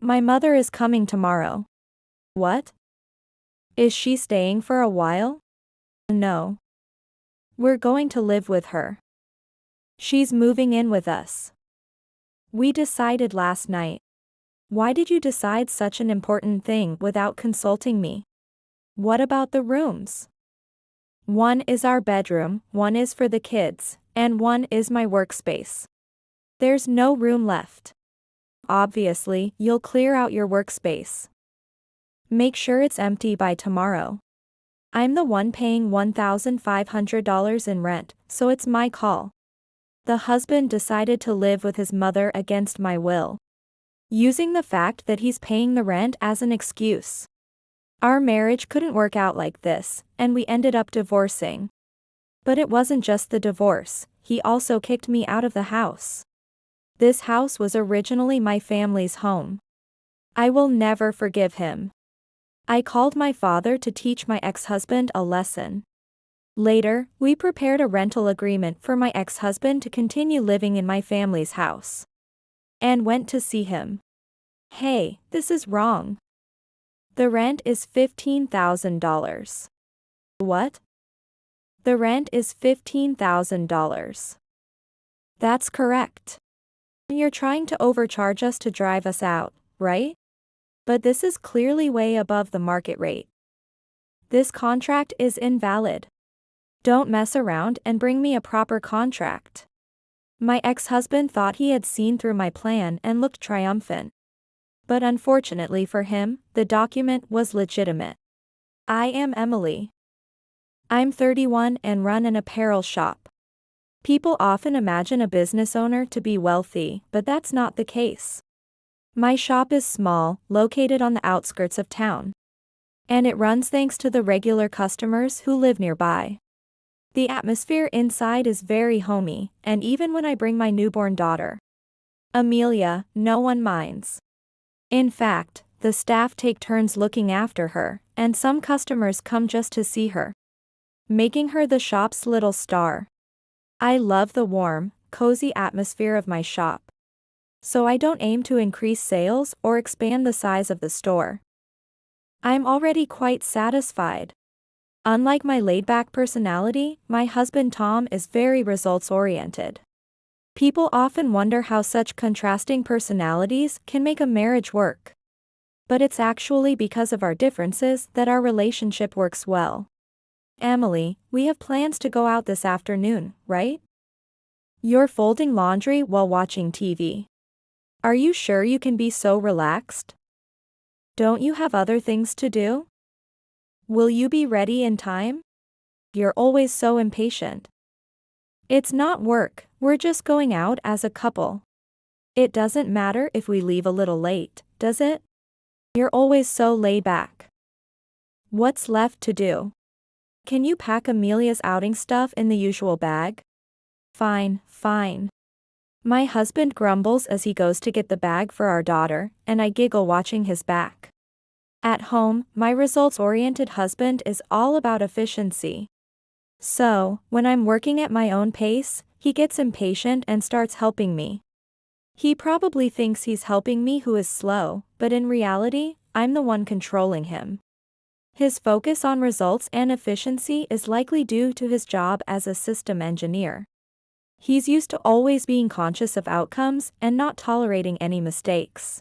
My mother is coming tomorrow. What? Is she staying for a while? No. We're going to live with her. She's moving in with us. We decided last night. Why did you decide such an important thing without consulting me? What about the rooms? One is our bedroom, one is for the kids, and one is my workspace. There's no room left. Obviously, you'll clear out your workspace. Make sure it's empty by tomorrow. I'm the one paying $1,500 in rent, so it's my call. The husband decided to live with his mother against my will, using the fact that he's paying the rent as an excuse. Our marriage couldn't work out like this, and we ended up divorcing. But it wasn't just the divorce, he also kicked me out of the house. This house was originally my family's home. I will never forgive him. I called my father to teach my ex-husband a lesson. Later, we prepared a rental agreement for my ex-husband to continue living in my family's house. And went to see him. Hey, this is wrong. The rent is $15,000. What? The rent is $15,000. That's correct. You're trying to overcharge us to drive us out, right? But this is clearly way above the market rate. This contract is invalid. Don't mess around and bring me a proper contract. My ex-husband thought he had seen through my plan and looked triumphant. But unfortunately for him, the document was legitimate. I am Emily. I'm 31 and run an apparel shop. People often imagine a business owner to be wealthy, but that's not the case. My shop is small, located on the outskirts of town. And it runs thanks to the regular customers who live nearby. The atmosphere inside is very homey, and even when I bring my newborn daughter, Amelia, no one minds. In fact, the staff take turns looking after her, and some customers come just to see her, making her the shop's little star. I love the warm, cozy atmosphere of my shop. So I don't aim to increase sales or expand the size of the store. I'm already quite satisfied. Unlike my laid-back personality, my husband Tom is very results-oriented. People often wonder how such contrasting personalities can make a marriage work. But it's actually because of our differences that our relationship works well. Emily, we have plans to go out this afternoon, right? You're folding laundry while watching TV. Are you sure you can be so relaxed? Don't you have other things to do? Will you be ready in time? You're always so impatient. It's not work, we're just going out as a couple. It doesn't matter if we leave a little late, does it? You're always so laid back. What's left to do? Can you pack Amelia's outing stuff in the usual bag? Fine, fine. My husband grumbles as he goes to get the bag for our daughter, and I giggle watching his back. At home, my results-oriented husband is all about efficiency. So, when I'm working at my own pace, he gets impatient and starts helping me. He probably thinks he's helping me who is slow, but in reality, I'm the one controlling him. His focus on results and efficiency is likely due to his job as a system engineer. He's used to always being conscious of outcomes and not tolerating any mistakes.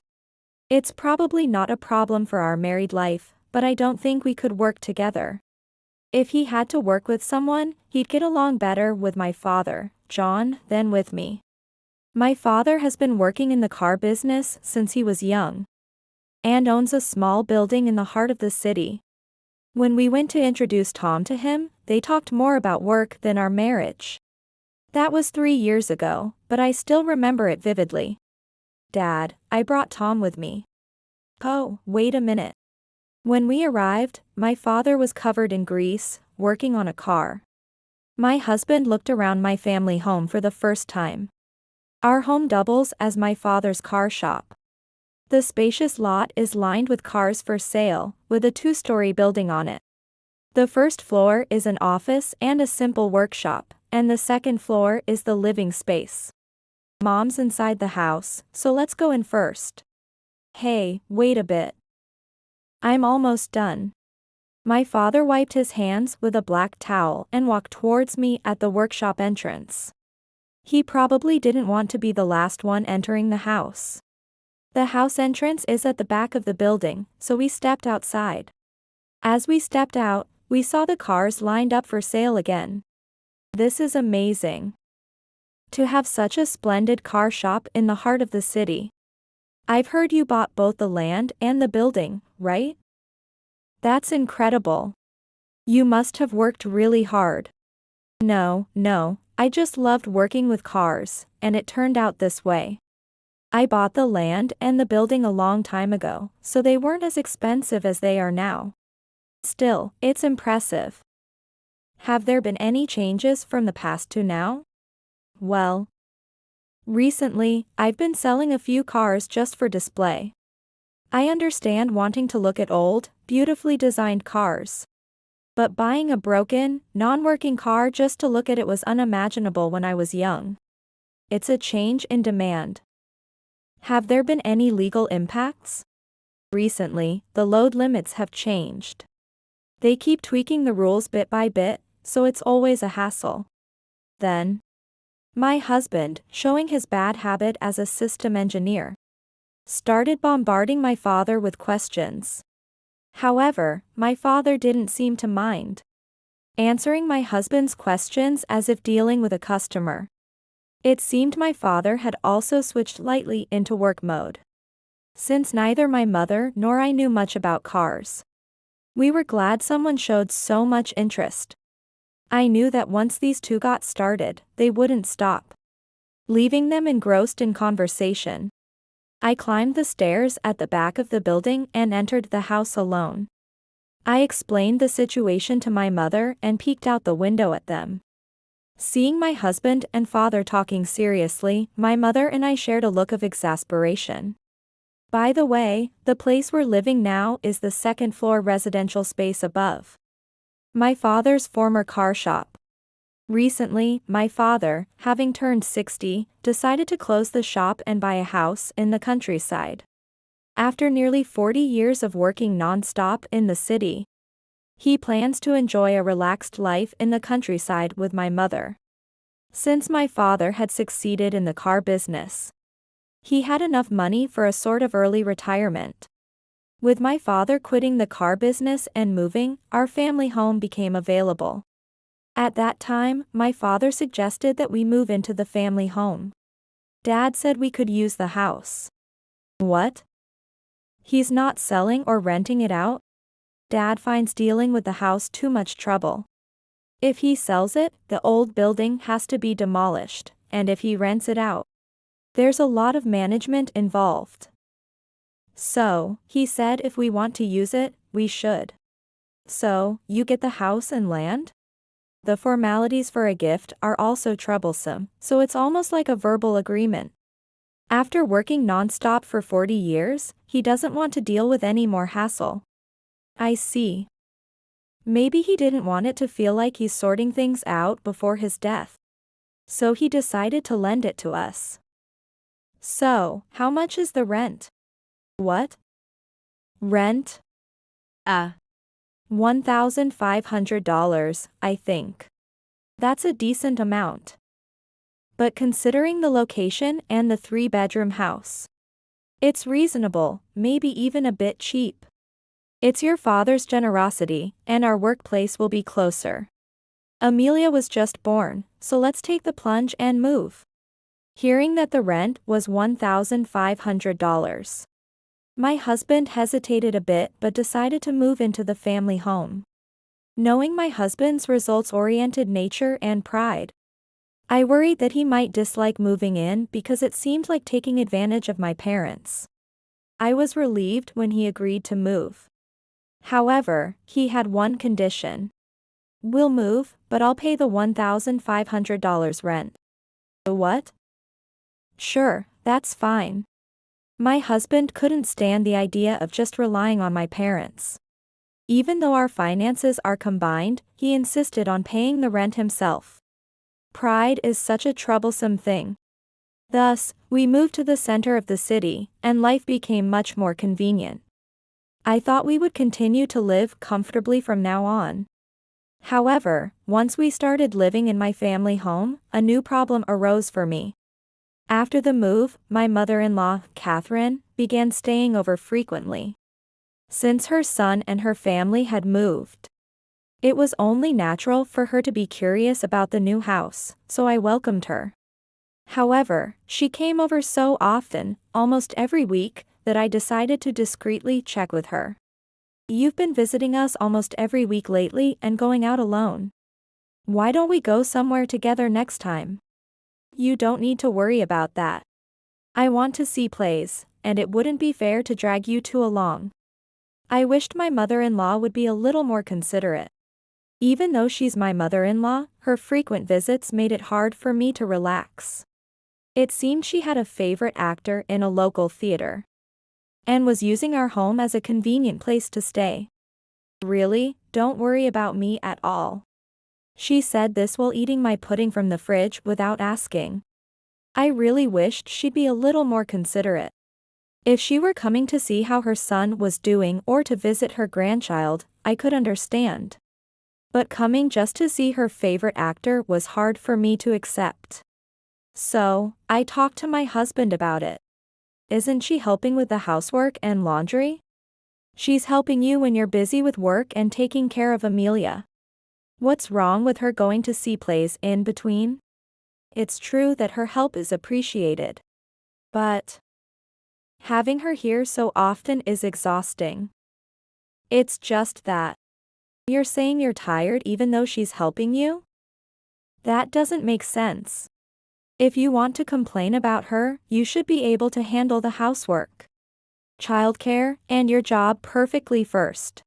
It's probably not a problem for our married life, but I don't think we could work together. If he had to work with someone, he'd get along better with my father, John, than with me. My father has been working in the car business since he was young, and owns a small building in the heart of the city. When we went to introduce Tom to him, they talked more about work than our marriage. That was 3 years ago, but I still remember it vividly. Dad, I brought Tom with me. Oh, wait a minute. When we arrived, my father was covered in grease, working on a car. My husband looked around my family home for the first time. Our home doubles as my father's car shop. The spacious lot is lined with cars for sale, with a 2-story building on it. The first floor is an office and a simple workshop, and the second floor is the living space. Mom's inside the house, so let's go in first. Hey, wait a bit. I'm almost done. My father wiped his hands with a black towel and walked towards me at the workshop entrance. He probably didn't want to be the last one entering the house. The house entrance is at the back of the building, so we stepped outside. As we stepped out, we saw the cars lined up for sale again. This is amazing. To have such a splendid car shop in the heart of the city. I've heard you bought both the land and the building, right? That's incredible. You must have worked really hard. No, I just loved working with cars, and it turned out this way. I bought the land and the building a long time ago, so they weren't as expensive as they are now. Still, it's impressive. Have there been any changes from the past to now? Well, recently, I've been selling a few cars just for display. I understand wanting to look at old, beautifully designed cars. But buying a broken, non-working car just to look at it was unimaginable when I was young. It's a change in demand. Have there been any legal impacts? Recently, the load limits have changed. They keep tweaking the rules bit by bit, so it's always a hassle. Then, my husband, showing his bad habit as a system engineer, started bombarding my father with questions. However, my father didn't seem to mind answering my husband's questions as if dealing with a customer. It seemed my father had also switched lightly into work mode. Since neither my mother nor I knew much about cars, we were glad someone showed so much interest. I knew that once these two got started, they wouldn't stop, leaving them engrossed in conversation. I climbed the stairs at the back of the building and entered the house alone. I explained the situation to my mother and peeked out the window at them. Seeing my husband and father talking seriously, my mother and I shared a look of exasperation. By the way, the place we're living now is the second-floor residential space above my father's former car shop. Recently, my father, having turned 60, decided to close the shop and buy a house in the countryside. After nearly 40 years of working non-stop in the city, he plans to enjoy a relaxed life in the countryside with my mother. Since my father had succeeded in the car business, he had enough money for a sort of early retirement. With my father quitting the car business and moving, our family home became available. At that time, my father suggested that we move into the family home. Dad said we could use the house. What? He's not selling or renting it out? Dad finds dealing with the house too much trouble. If he sells it, the old building has to be demolished, and if he rents it out, there's a lot of management involved. So, he said if we want to use it, we should. So, you get the house and land? The formalities for a gift are also troublesome, so it's almost like a verbal agreement. After working non-stop for 40 years, he doesn't want to deal with any more hassle. I see. Maybe he didn't want it to feel like he's sorting things out before his death. So he decided to lend it to us. So, how much is the rent? What? Rent? $1,500, I think. That's a decent amount. But considering the location and the 3-bedroom house, it's reasonable, maybe even a bit cheap. It's your father's generosity, and our workplace will be closer. Amelia was just born, so let's take the plunge and move. Hearing that the rent was $1,500. My husband hesitated a bit but decided to move into the family home. Knowing my husband's results-oriented nature and pride, I worried that he might dislike moving in because it seemed like taking advantage of my parents. I was relieved when he agreed to move. However, he had one condition. We'll move, but I'll pay the $1,500 rent. What? Sure, that's fine. My husband couldn't stand the idea of just relying on my parents. Even though our finances are combined, he insisted on paying the rent himself. Pride is such a troublesome thing. Thus, we moved to the center of the city, and life became much more convenient. I thought we would continue to live comfortably from now on. However, once we started living in my family home, a new problem arose for me. After the move, my mother-in-law, Catherine, began staying over frequently. Since her son and her family had moved, it was only natural for her to be curious about the new house, so I welcomed her. However, she came over so often, almost every week, that I decided to discreetly check with her. "You've been visiting us almost every week lately and going out alone. Why don't we go somewhere together next time?" "You don't need to worry about that. I want to see plays, and it wouldn't be fair to drag you two along." I wished my mother-in-law would be a little more considerate. Even though she's my mother-in-law, her frequent visits made it hard for me to relax. It seemed she had a favorite actor in a local theater and was using our home as a convenient place to stay. "Really, don't worry about me at all." She said this while eating my pudding from the fridge without asking. I really wished she'd be a little more considerate. If she were coming to see how her son was doing or to visit her grandchild, I could understand. But coming just to see her favorite actor was hard for me to accept. So, I talked to my husband about it. "Isn't she helping with the housework and laundry?" "She's helping you when you're busy with work and taking care of Amelia. What's wrong with her going to see plays in between?" It's true that her help is appreciated. But having her here so often is exhausting. It's just that. You're saying you're tired even though she's helping you? That doesn't make sense. If you want to complain about her, you should be able to handle the housework, childcare, and your job perfectly first.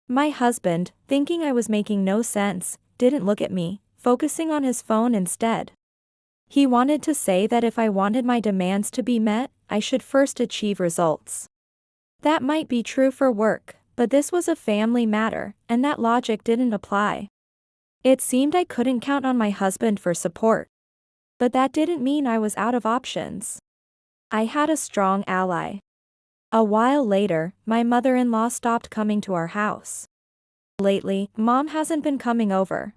My husband, thinking I was making no sense, didn't look at me, focusing on his phone instead. He wanted to say that if I wanted my demands to be met, I should first achieve results. That might be true for work, but this was a family matter, and that logic didn't apply. It seemed I couldn't count on my husband for support. But that didn't mean I was out of options. I had a strong ally. A while later, my mother-in-law stopped coming to our house. Lately, Mom hasn't been coming over.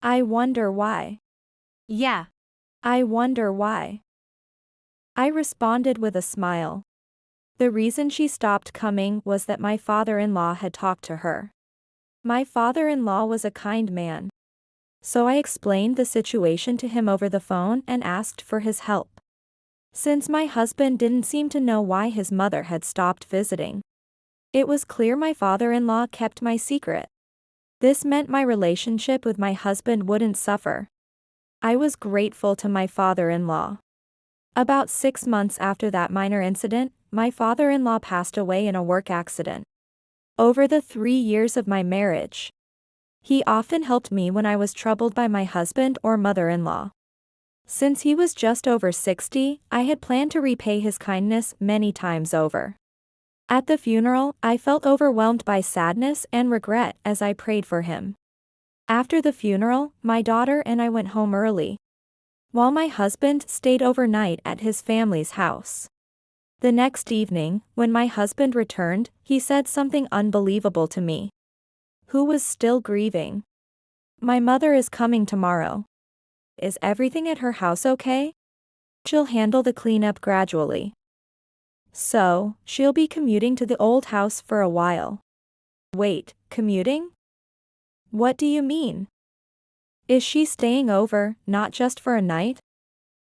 I wonder why. Yeah. I wonder why. I responded with a smile. The reason she stopped coming was that my father-in-law had talked to her. My father-in-law was a kind man. So I explained the situation to him over the phone and asked for his help. Since my husband didn't seem to know why his mother had stopped visiting, it was clear my father-in-law kept my secret. This meant my relationship with my husband wouldn't suffer. I was grateful to my father-in-law. About 6 months after that minor incident, my father-in-law passed away in a work accident. Over the 3 years of my marriage, he often helped me when I was troubled by my husband or mother-in-law. Since he was just over 60, I had planned to repay his kindness many times over. At the funeral, I felt overwhelmed by sadness and regret as I prayed for him. After the funeral, my daughter and I went home early, while my husband stayed overnight at his family's house. The next evening, when my husband returned, he said something unbelievable to me. "Who was still grieving? My mother is coming tomorrow. Is everything at her house okay? She'll handle the cleanup gradually. So, she'll be commuting to the old house for a while." Wait, commuting? What do you mean? Is she staying over, not just for a night?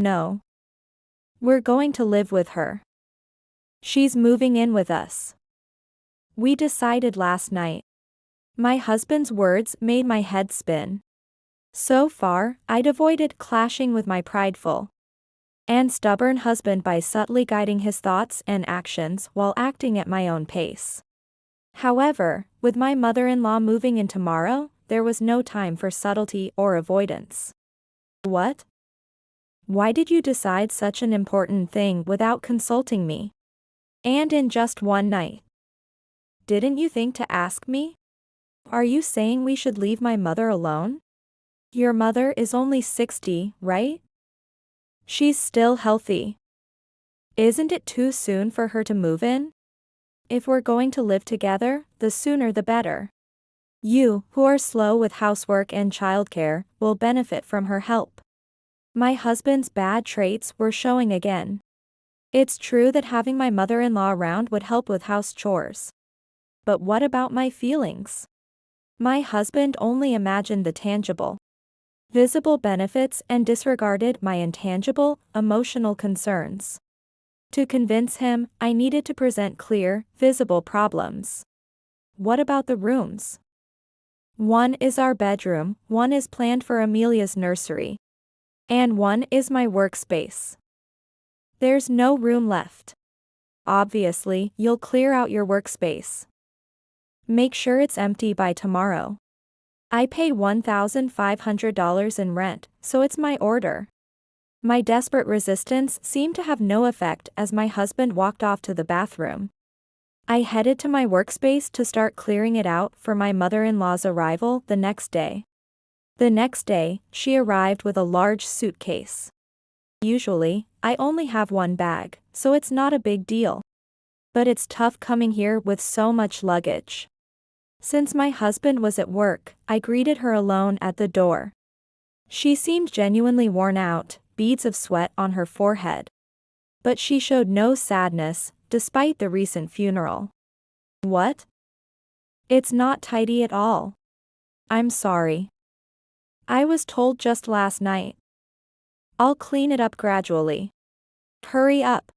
No. We're going to live with her. She's moving in with us. We decided last night. My husband's words made my head spin. So far, I'd avoided clashing with my prideful and stubborn husband by subtly guiding his thoughts and actions while acting at my own pace. However, with my mother-in-law moving in tomorrow, there was no time for subtlety or avoidance. What? Why did you decide such an important thing without consulting me? And in just one night? Didn't you think to ask me? Are you saying we should leave my mother alone? Your mother is only 60, right? She's still healthy. Isn't it too soon for her to move in? If we're going to live together, the sooner the better. You, who are slow with housework and childcare, will benefit from her help. My husband's bad traits were showing again. It's true that having my mother-in-law around would help with house chores. But what about my feelings? My husband only imagined the tangible, visible benefits and disregarded my intangible, emotional concerns. To convince him, I needed to present clear, visible problems. What about the rooms? One is our bedroom, one is planned for Amelia's nursery, and one is my workspace. There's no room left. Obviously, you'll clear out your workspace. Make sure it's empty by tomorrow. I pay $1,500 in rent, so it's my order. My desperate resistance seemed to have no effect as my husband walked off to the bathroom. I headed to my workspace to start clearing it out for my mother-in-law's arrival the next day. The next day, she arrived with a large suitcase. Usually, I only have one bag, so it's not a big deal. But it's tough coming here with so much luggage. Since my husband was at work, I greeted her alone at the door. She seemed genuinely worn out, beads of sweat on her forehead. But she showed no sadness, despite the recent funeral. What? It's not tidy at all. I'm sorry. I was told just last night. I'll clean it up gradually. Hurry up.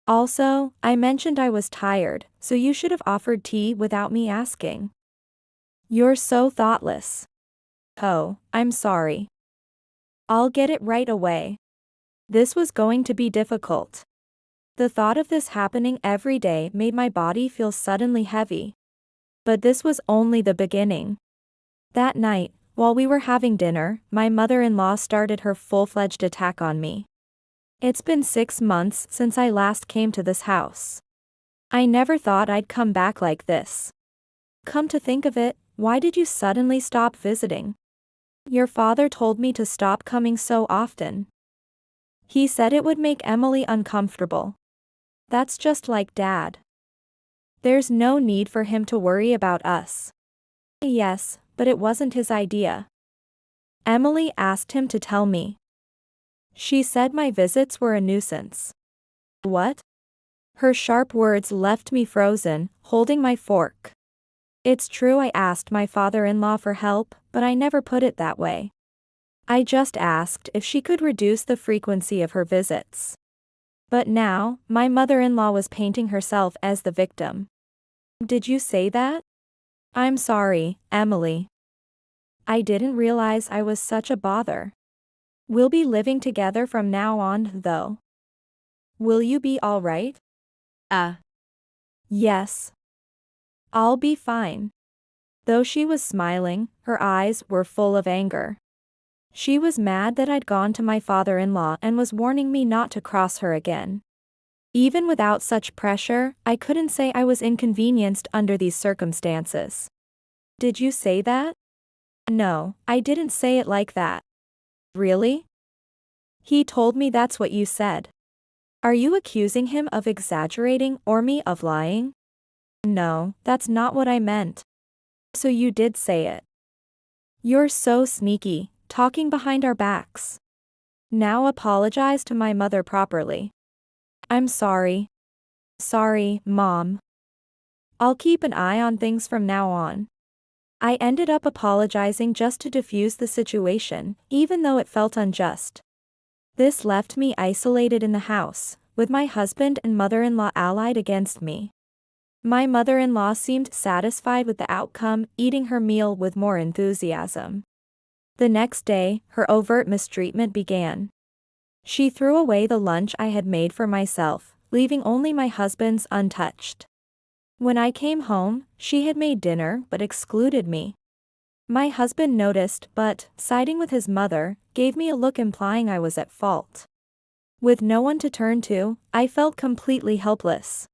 Also, I mentioned I was tired, so you should have offered tea without me asking. You're so thoughtless. Oh, I'm sorry. I'll get it right away. This was going to be difficult. The thought of this happening every day made my body feel suddenly heavy. But this was only the beginning. That night, while we were having dinner, my mother-in-law started her full-fledged attack on me. It's been 6 months since I last came to this house. I never thought I'd come back like this. Come to think of it, why did you suddenly stop visiting? Your father told me to stop coming so often. He said it would make Emily uncomfortable. That's just like Dad. There's no need for him to worry about us. Yes, but it wasn't his idea. Emily asked him to tell me. She said my visits were a nuisance. What? Her sharp words left me frozen, holding my fork. It's true I asked my father-in-law for help, but I never put it that way. I just asked if she could reduce the frequency of her visits. But now, my mother-in-law was painting herself as the victim. Did you say that? I'm sorry, Emily. I didn't realize I was such a bother. We'll be living together from now on, though. Will you be all right? Yes. I'll be fine. Though she was smiling, her eyes were full of anger. She was mad that I'd gone to my father-in-law and was warning me not to cross her again. Even without such pressure, I couldn't say I was inconvenienced under these circumstances. Did you say that? No, I didn't say it like that. Really? He told me that's what you said. Are you accusing him of exaggerating or me of lying? No, that's not what I meant. So you did say it. You're so sneaky, talking behind our backs. Now apologize to my mother properly. I'm sorry. Sorry, Mom. I'll keep an eye on things from now on. I ended up apologizing just to diffuse the situation, even though it felt unjust. This left me isolated in the house, with my husband and mother-in-law allied against me. My mother-in-law seemed satisfied with the outcome, eating her meal with more enthusiasm. The next day, her overt mistreatment began. She threw away the lunch I had made for myself, leaving only my husband's untouched. When I came home, she had made dinner but excluded me. My husband noticed but, siding with his mother, gave me a look implying I was at fault. With no one to turn to, I felt completely helpless.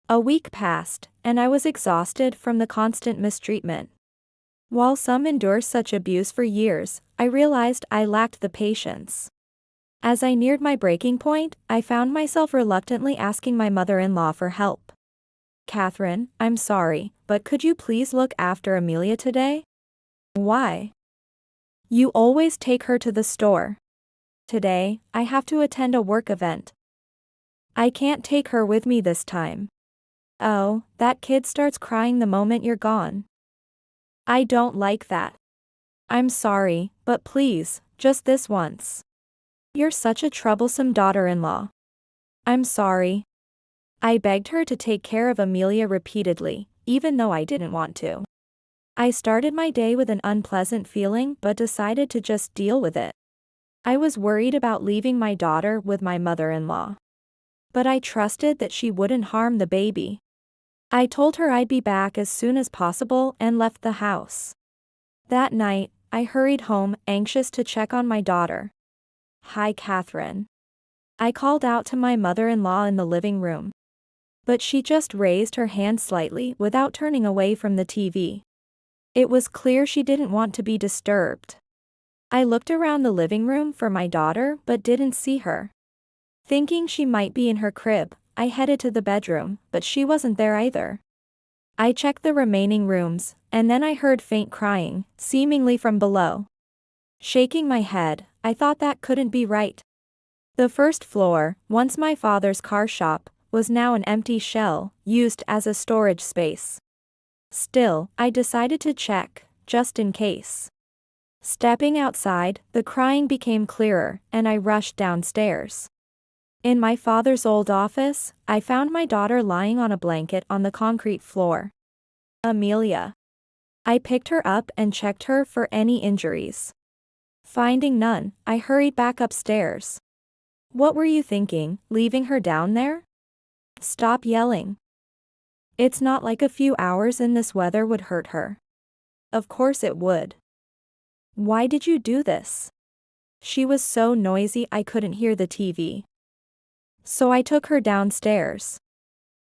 A week passed, and I was exhausted from the constant mistreatment. While some endure such abuse for years, I realized I lacked the patience. As I neared my breaking point, I found myself reluctantly asking my mother-in-law for help. Catherine, I'm sorry, but could you please look after Amelia today? Why? You always take her to the store. Today, I have to attend a work event. I can't take her with me this time. Oh, that kid starts crying the moment you're gone. I don't like that. I'm sorry, but please, just this once. You're such a troublesome daughter-in-law. I'm sorry. I begged her to take care of Amelia repeatedly, even though I didn't want to. I started my day with an unpleasant feeling but decided to just deal with it. I was worried about leaving my daughter with my mother-in-law. But I trusted that she wouldn't harm the baby. I told her I'd be back as soon as possible and left the house. That night, I hurried home, anxious to check on my daughter. Hi, Catherine. I called out to my mother-in-law in the living room. But she just raised her hand slightly without turning away from the TV. It was clear she didn't want to be disturbed. I looked around the living room for my daughter but didn't see her. Thinking she might be in her crib, I headed to the bedroom, but she wasn't there either. I checked the remaining rooms, and then I heard faint crying, seemingly from below. Shaking my head, I thought that couldn't be right. The first floor, once my father's car shop, was now an empty shell, used as a storage space. Still, I decided to check, just in case. Stepping outside, the crying became clearer, and I rushed downstairs. In my father's old office, I found my daughter lying on a blanket on the concrete floor. Amelia. I picked her up and checked her for any injuries. Finding none, I hurried back upstairs. What were you thinking, leaving her down there? Stop yelling. It's not like a few hours in this weather would hurt her. Of course it would. Why did you do this? She was so noisy I couldn't hear the TV. So I took her downstairs.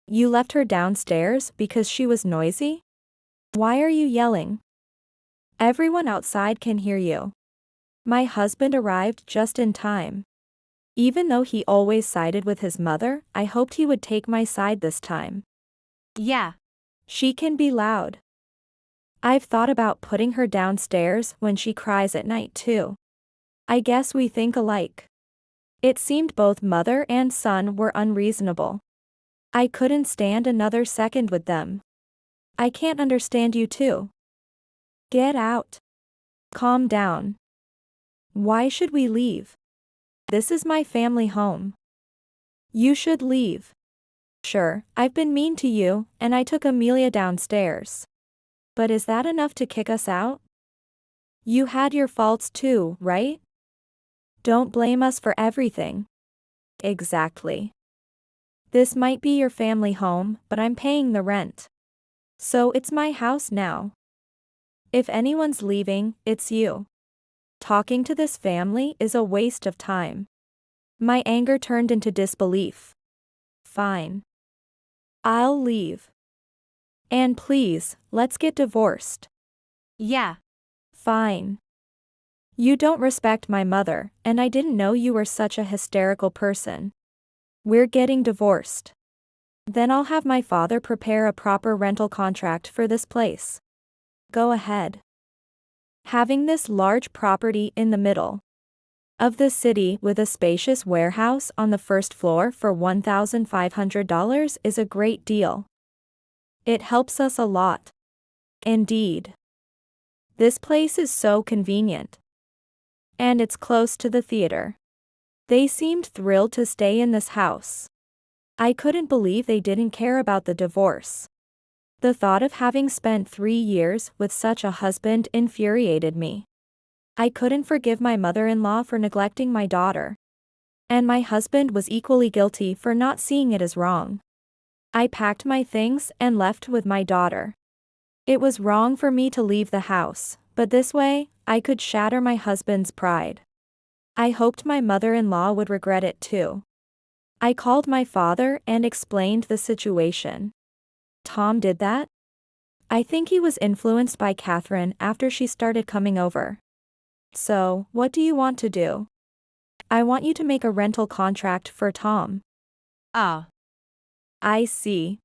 You left her downstairs because she was noisy? Why are you yelling? Everyone outside can hear you. My husband arrived just in time. Even though he always sided with his mother, I hoped he would take my side this time. Yeah. She can be loud. I've thought about putting her downstairs when she cries at night too. I guess we think alike. It seemed both mother and son were unreasonable. I couldn't stand another second with them. I can't understand you too. Get out. Calm down. Why should we leave? This is my family home. You should leave. Sure, I've been mean to you, and I took Amelia downstairs. But is that enough to kick us out? You had your faults too, right? Don't blame us for everything. Exactly. This might be your family home, but I'm paying the rent. So it's my house now. If anyone's leaving, it's you. Talking to this family is a waste of time. My anger turned into disbelief. Fine. I'll leave. And please, let's get divorced. Yeah. Fine. You don't respect my mother, and I didn't know you were such a hysterical person. We're getting divorced. Then I'll have my father prepare a proper rental contract for this place. Go ahead. Having this large property in the middle of the city with a spacious warehouse on the first floor for $1,500 is a great deal. It helps us a lot. Indeed. This place is so convenient. And it's close to the theater. They seemed thrilled to stay in this house. I couldn't believe they didn't care about the divorce. The thought of having spent 3 years with such a husband infuriated me. I couldn't forgive my mother-in-law for neglecting my daughter. And my husband was equally guilty for not seeing it as wrong. I packed my things and left with my daughter. It was wrong for me to leave the house, but this way, I could shatter my husband's pride. I hoped my mother-in-law would regret it too. I called my father and explained the situation. Tom did that? I think he was influenced by Catherine after she started coming over. So, what do you want to do? I want you to make a rental contract for Tom. Ah, I see.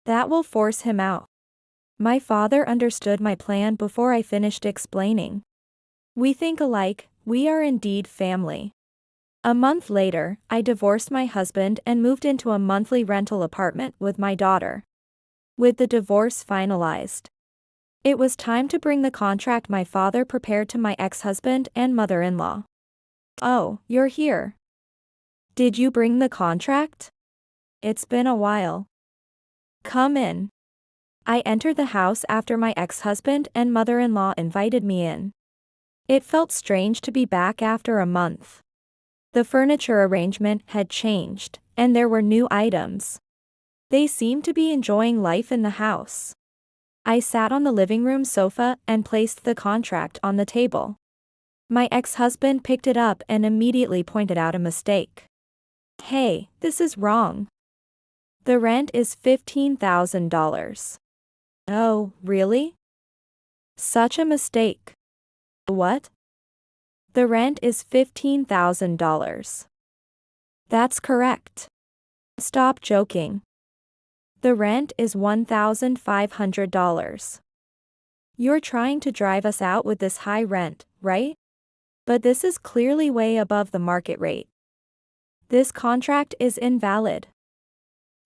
That will force him out. My father understood my plan before I finished explaining. We think alike, we are indeed family. A month later, I divorced my husband and moved into a monthly rental apartment with my daughter. With the divorce finalized, it was time to bring the contract my father prepared to my ex-husband and mother-in-law. Oh, you're here. Did you bring the contract? It's been a while. Come in. I entered the house after my ex-husband and mother-in-law invited me in. It felt strange to be back after a month. The furniture arrangement had changed, and there were new items. They seemed to be enjoying life in the house. I sat on the living room sofa and placed the contract on the table. My ex-husband picked it up and immediately pointed out a mistake. Hey, this is wrong. The rent is $15,000. Oh, really? Such a mistake. What? The rent is $15,000. That's correct. Stop joking. The rent is $1,500. You're trying to drive us out with this high rent, right? But this is clearly way above the market rate. This contract is invalid.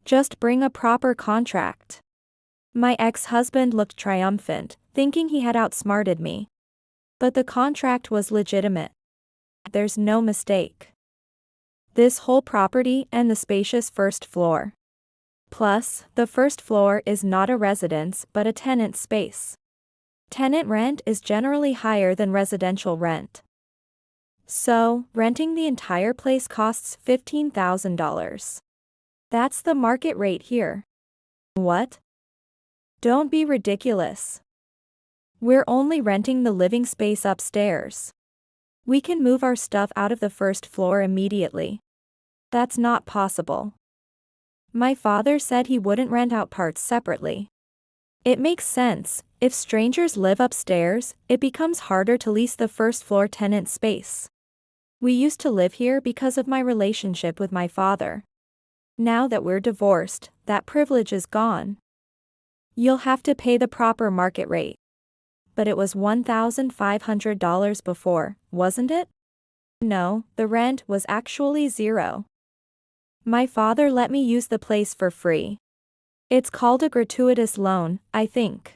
Just bring a proper contract. My ex-husband looked triumphant, thinking he had outsmarted me. But the contract was legitimate. There's no mistake. This whole property and the spacious first floor. Plus, the first floor is not a residence but a tenant space. Tenant rent is generally higher than residential rent. So, renting the entire place costs $15,000. That's the market rate here. What? Don't be ridiculous. We're only renting the living space upstairs. We can move our stuff out of the first floor immediately. That's not possible. My father said he wouldn't rent out parts separately. It makes sense. If strangers live upstairs, it becomes harder to lease the first floor tenant space. We used to live here because of my relationship with my father. Now that we're divorced, that privilege is gone. You'll have to pay the proper market rate. But it was $1,500 before, wasn't it? No, the rent was actually $0. My father let me use the place for free. It's called a gratuitous loan, I think.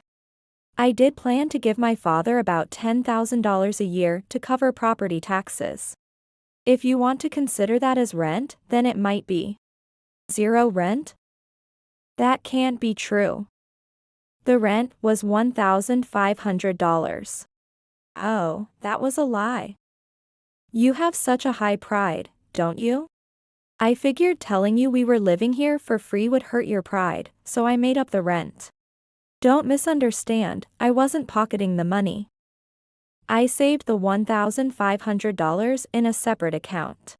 I did plan to give my father about $10,000 a year to cover property taxes. If you want to consider that as rent, then it might be. $0 rent? That can't be true. The rent was $1,500. Oh, that was a lie. You have such a high pride, don't you? I figured telling you we were living here for free would hurt your pride, so I made up the rent. Don't misunderstand, I wasn't pocketing the money. I saved the $1,500 in a separate account.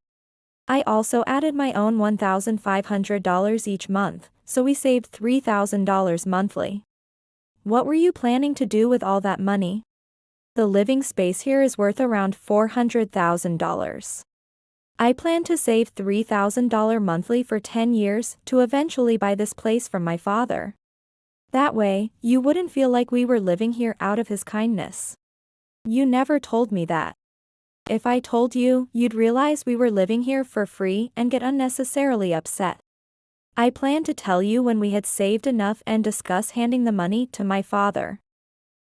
I also added my own $1,500 each month, so we saved $3,000 monthly. What were you planning to do with all that money? The living space here is worth around $400,000. I plan to save $3,000 monthly for 10 years to eventually buy this place from my father. That way, you wouldn't feel like we were living here out of his kindness. You never told me that. If I told you, you'd realize we were living here for free and get unnecessarily upset. I planned to tell you when we had saved enough and discuss handing the money to my father.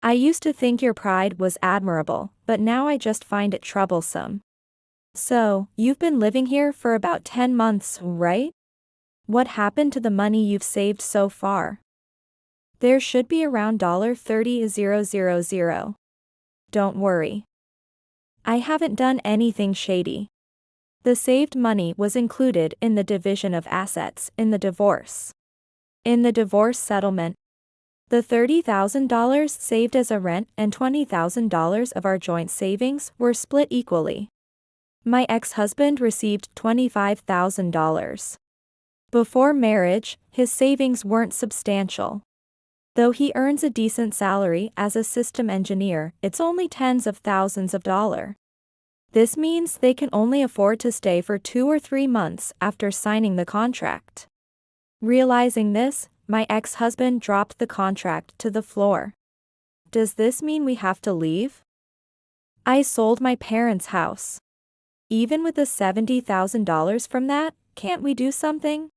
I used to think your pride was admirable, but now I just find it troublesome. So, you've been living here for about 10 months, right? What happened to the money you've saved so far? There should be around $30,000. Don't worry. I haven't done anything shady. The saved money was included in the division of assets in the divorce. In the divorce settlement, the $30,000 saved as a rent and $20,000 of our joint savings were split equally. My ex-husband received $25,000. Before marriage, his savings weren't substantial. Though he earns a decent salary as a system engineer, it's only tens of thousands of dollars. This means they can only afford to stay for 2 or 3 months after signing the contract. Realizing this, my ex-husband dropped the contract to the floor. Does this mean we have to leave? I sold my parents' house. Even with the $70,000 from that, can't we do something?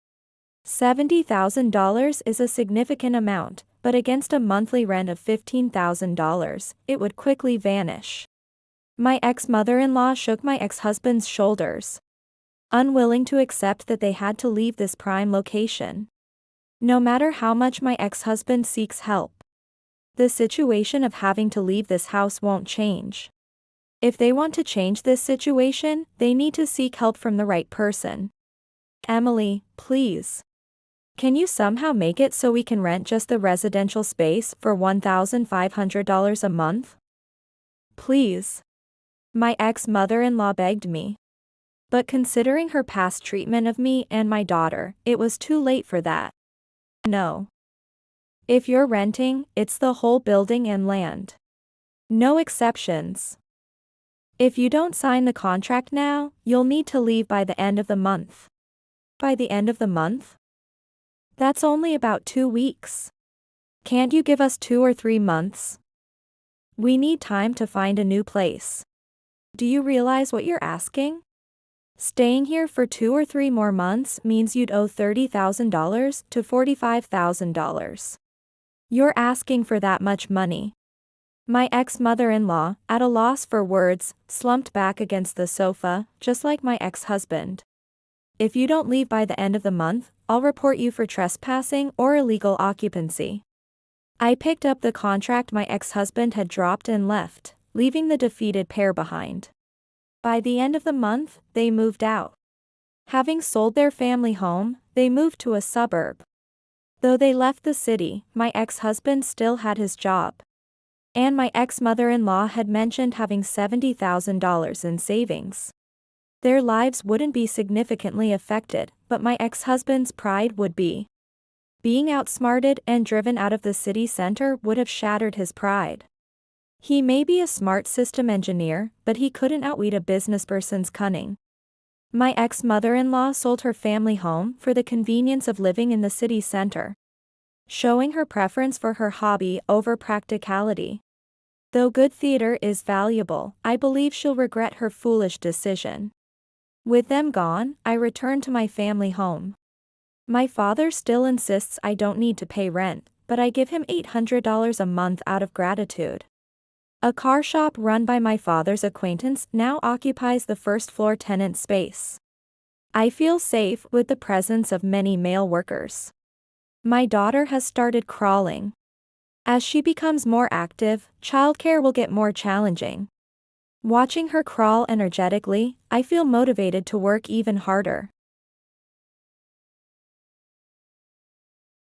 $70,000 is a significant amount, but against a monthly rent of $15,000, it would quickly vanish. My ex-mother-in-law shook my ex-husband's shoulders, unwilling to accept that they had to leave this prime location. No matter how much my ex-husband seeks help, the situation of having to leave this house won't change. If they want to change this situation, they need to seek help from the right person. Emily, please. Can you somehow make it so we can rent just the residential space for $1,500 a month? Please. My ex-mother-in-law begged me. But considering her past treatment of me and my daughter, it was too late for that. No. If you're renting, it's the whole building and land. No exceptions. If you don't sign the contract now, you'll need to leave by the end of the month. By the end of the month? That's only about 2 weeks. Can't you give us 2 or 3 months? We need time to find a new place. Do you realize what you're asking? Staying here for 2 or 3 more months means you'd owe $30,000 to $45,000. You're asking for that much money. My ex-mother-in-law, at a loss for words, slumped back against the sofa, just like my ex-husband. If you don't leave by the end of the month, I'll report you for trespassing or illegal occupancy. I picked up the contract my ex-husband had dropped and left, leaving the defeated pair behind. By the end of the month, they moved out. Having sold their family home, they moved to a suburb. Though they left the city, my ex-husband still had his job. And my ex-mother-in-law had mentioned having $70,000 in savings. Their lives wouldn't be significantly affected, but my ex-husband's pride would be. Being outsmarted and driven out of the city center would have shattered his pride. He may be a smart system engineer, but he couldn't outwit a businessperson's cunning. My ex-mother-in-law sold her family home for the convenience of living in the city center, showing her preference for her hobby over practicality. Though good theater is valuable, I believe she'll regret her foolish decision. With them gone, I return to my family home. My father still insists I don't need to pay rent, but I give him $800 a month out of gratitude. A car shop run by my father's acquaintance now occupies the first-floor tenant space. I feel safe with the presence of many male workers. My daughter has started crawling. As she becomes more active, childcare will get more challenging. Watching her crawl energetically, I feel motivated to work even harder.